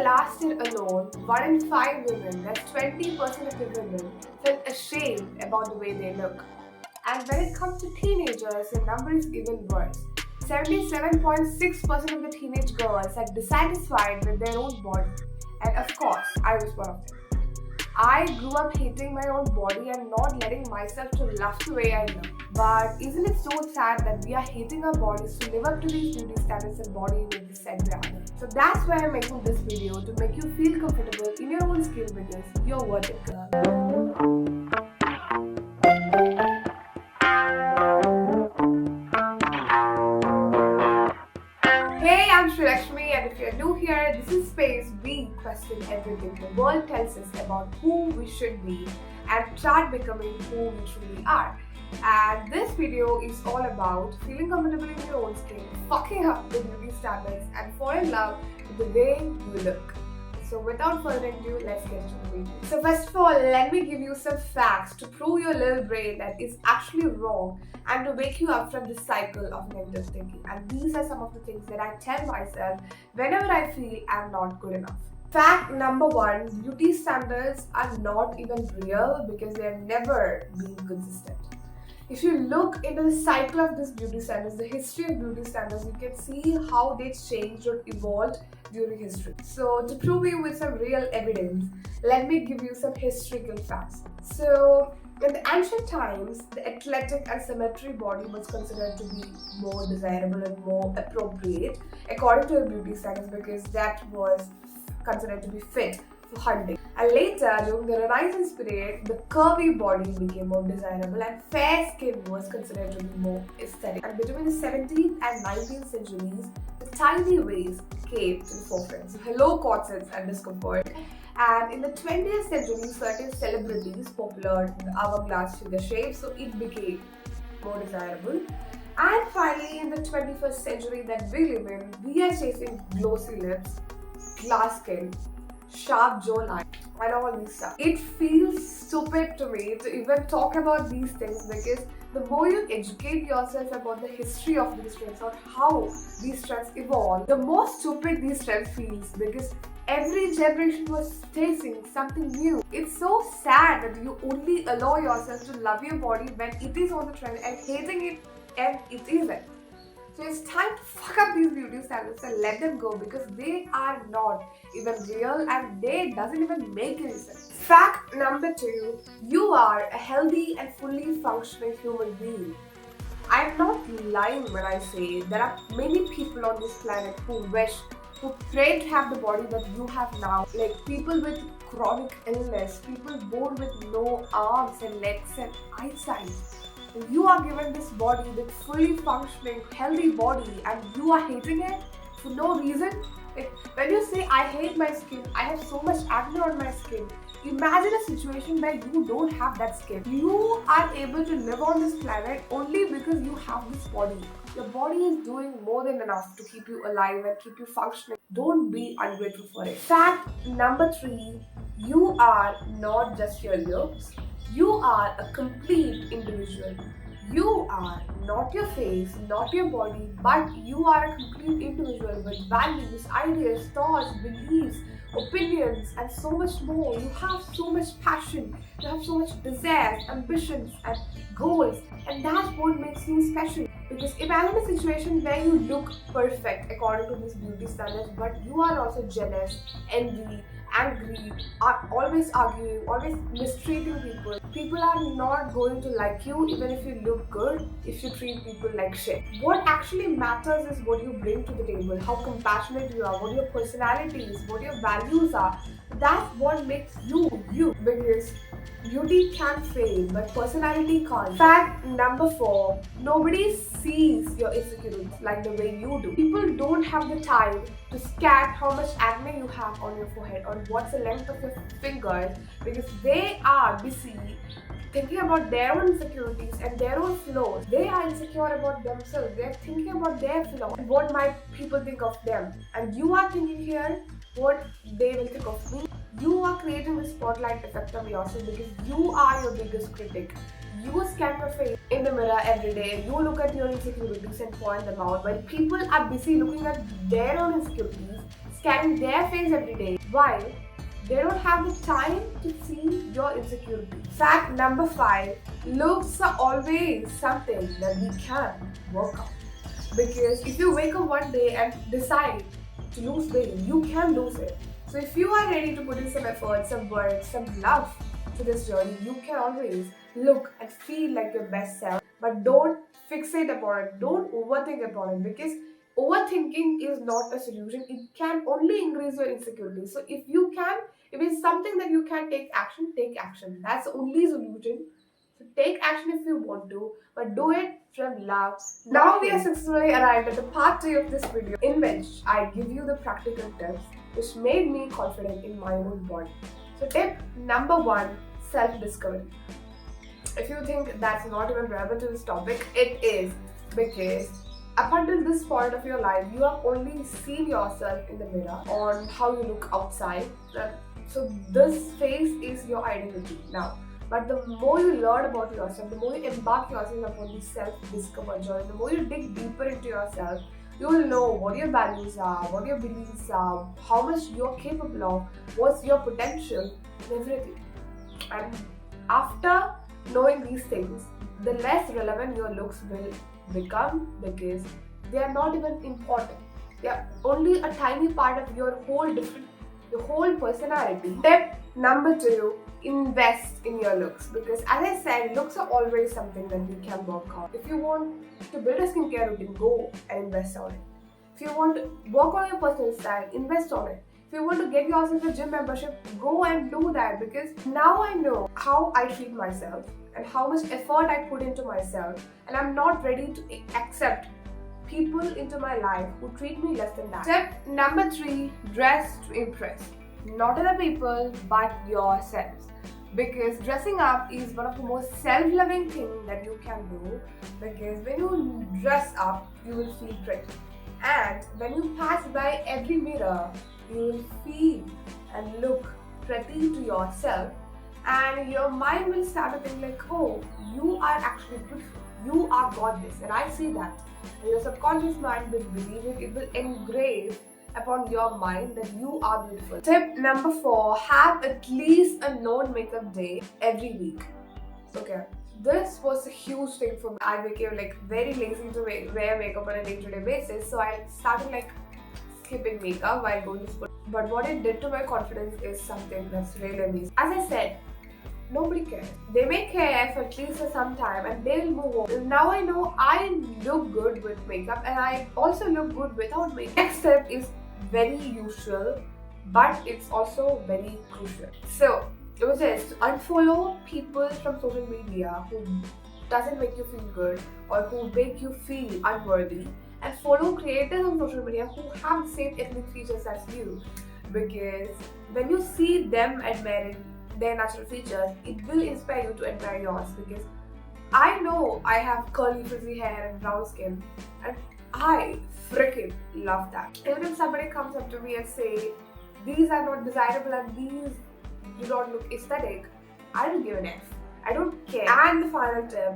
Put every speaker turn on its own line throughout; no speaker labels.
last year alone, 1 in 5 women, that's 20% of the women, felt ashamed about the way they look. And when it comes to teenagers, the number is even worse. 77.6% of the teenage girls are dissatisfied with their own body. And of course, I was one of them. I grew up hating my own body and not letting myself to love the way I look. But isn't it so sad that we are hating our bodies to live up to these beauty standards and body images set by others? So that's why I'm making this video, to make you feel comfortable in your own skin because you're worth it, girl. Hey, I'm Sri Lakshmi, and if you're new here, this is Space we question everything the world tells us about who we should be and start becoming who we truly are. And this video is all about feeling comfortable in your own skin, fucking up the beauty standards, and fall in love with the way you look. So without further ado, let's get to the video. So first of all, let me give you some facts to prove your little brain that is actually wrong and to wake you up from this cycle of negative thinking. And these are some of the things that I tell myself whenever I feel I'm not good enough. Fact number one, beauty standards are not even real because they have never been consistent. If you look into the cycle of this beauty standards, the history of beauty standards, you can see how they changed or evolved during history. So to prove you with some real evidence, let me give you some historical facts. So in the ancient times, the athletic and symmetry body was considered to be more desirable and more appropriate according to the beauty standards because that was considered to be fit for hunting. And later, during the Renaissance period, the curvy body became more desirable and fair skin was considered to be more aesthetic. And between the 17th and 19th centuries, the tiny waist came to the forefront. So hello corsets and discomfort. And in the 20th century, certain celebrities popular in the hourglass figure shape, so it became more desirable. And finally, in the 21st century that we live in, we are chasing glossy lips, glass skin, sharp jawline, and all these stuff. It feels stupid to me to even talk about these things because the more you educate yourself about the history of these trends or how these trends evolve, the more stupid these trends feels because every generation was chasing something new. It's so sad that you only allow yourself to love your body when it is on the trend and hating it and it isn't. So it's time to fuck up these beauty standards and let them go because they are not even real and they doesn't even make any sense. Fact number two, you are a healthy and fully functioning human being. I'm not lying when I say there are many people on this planet who pray to have the body that you have now. Like people with chronic illness, people born with no arms and legs and eyesight. You are given this body, this fully functioning, healthy body, and you are hating it for no reason. Like, when you say, I hate my skin, I have so much acne on my skin, imagine a situation where you don't have that skin. You are able to live on this planet only because you have this body. Your body is doing more than enough to keep you alive and keep you functioning. Don't be ungrateful for it. Fact number three, you are not just your looks. You are a complete individual. You are not your face, not your body, but you are a complete individual with values, ideas, thoughts, beliefs, opinions, and so much more. You have so much passion, you have so much desires, ambitions, and goals, and that's what makes you special. Because imagine a situation where you look perfect according to these beauty standards, but you are also jealous, envy, angry, are always arguing, always mistreating people. People are not going to like you even if you look good if you treat people like shit. What actually matters is what you bring to the table, how compassionate you are, what your personality is, what your values are. That's what makes you you. Because beauty can fade, but personality can't. Fact number four, nobody sees your insecurities like the way you do. People don't have the time to scan how much acne you have on your forehead or what's the length of your fingers because they are busy thinking about their own insecurities and their own flaws. They are insecure about themselves. They are thinking about their flaws and what might people think of them. And you are thinking here what they will think of me. You are creating the spotlight effect on yourself because you are your biggest critic. You scan your face in the mirror every day. You look at your insecurities and point them out. While people are busy looking at their own insecurities, scanning their face every day while they don't have the time to see your insecurity. Fact number 5, looks are always something that we can work on. Because if you wake up one day and decide to lose weight, you can lose it. So if you are ready to put in some effort, some work, some love to this journey, you can always look and feel like your best self. But don't fixate upon it. Don't overthink upon it, because overthinking is not a solution. It can only increase your insecurity. So if it's something that you can take action, take action. That's the only solution. So take action if you want to, but do it from love. Now we are successfully arrived at the part 3 of this video, in which I give you the practical tips which made me confident in my own body. So tip number 1, self-discovery. If you think that's not even relevant to this topic, it is, because up until this point of your life, you have only seen yourself in the mirror on how you look outside. So this phase is your identity now. But the more you learn about yourself, the more you embark yourself upon the self-discovery journey, the more you dig deeper into yourself, you will know what your values are, what your beliefs are, how much you're capable of, what's your potential, and everything. And after knowing these things, the less relevant your looks will become, because they are not even important. They are only a tiny part of your whole personality. Tip number 2, invest in your looks, because as I said, looks are always something that we can work on. If you want to build a skincare routine, go and invest on it. If you want to work on your personal style, invest on it. If you want to get yourself a gym membership, go and do that, because now I know how I treat myself and how much effort I put into myself, and I'm not ready to accept people into my life who treat me less than that. Tip number 3, dress to impress. Not other people, but yourselves. Because dressing up is one of the most self-loving things that you can do, because when you dress up, you will feel pretty. And when you pass by every mirror, you will feel and look pretty to yourself, and your mind will start to think like, oh, you are actually beautiful, you are gorgeous, and I see that. And your subconscious mind will believe it, it will engrave upon your mind that you are beautiful. Tip number 4, have at least a non-makeup day every week. Okay, this was a huge thing for me. I became like very lazy to wear makeup on a day-to-day basis, so I started like skipping makeup while going to school. But what it did to my confidence is something that's really amazing. As I said, nobody cares. They may care for at least for some time and they'll move on. Now I know I look good with makeup, and I also look good without makeup. Next step is very usual, but it's also very crucial. So it was just unfollow people from social media who doesn't make you feel good or who make you feel unworthy, and follow creators on social media who have the same ethnic features as you, because when you see them admiring their natural features, it will inspire you to admire yours. Because I know I have curly frizzy hair and brown skin, and I freaking love that. Even if somebody comes up to me and say these are not desirable and these do not look aesthetic, I don't give an F. I don't care. And the final tip,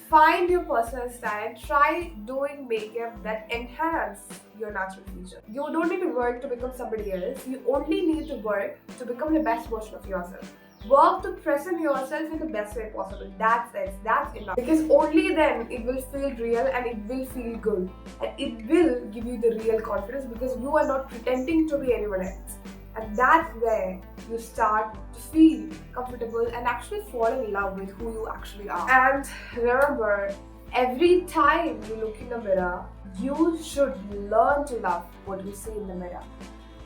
find your personal style. Try doing makeup that enhance your natural feature. You don't need to work to become somebody else. You only need to work to become the best version of yourself. Work to present yourself in the best way possible. That's it. That's enough. Because only then it will feel real and it will feel good. And it will give you the real confidence, because you are not pretending to be anyone else. And that's where you start to feel comfortable and actually fall in love with who you actually are. And remember, every time you look in the mirror, you should learn to love what you see in the mirror.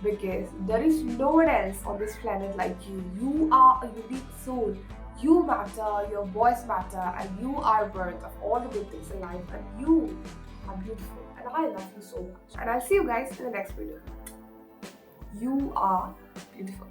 Because there is no one else on this planet like you. You are a unique soul. You matter, your voice matter, and you are worth of all the good things in life. And you are beautiful. And I love you so much. And I'll see you guys in the next video. You are beautiful.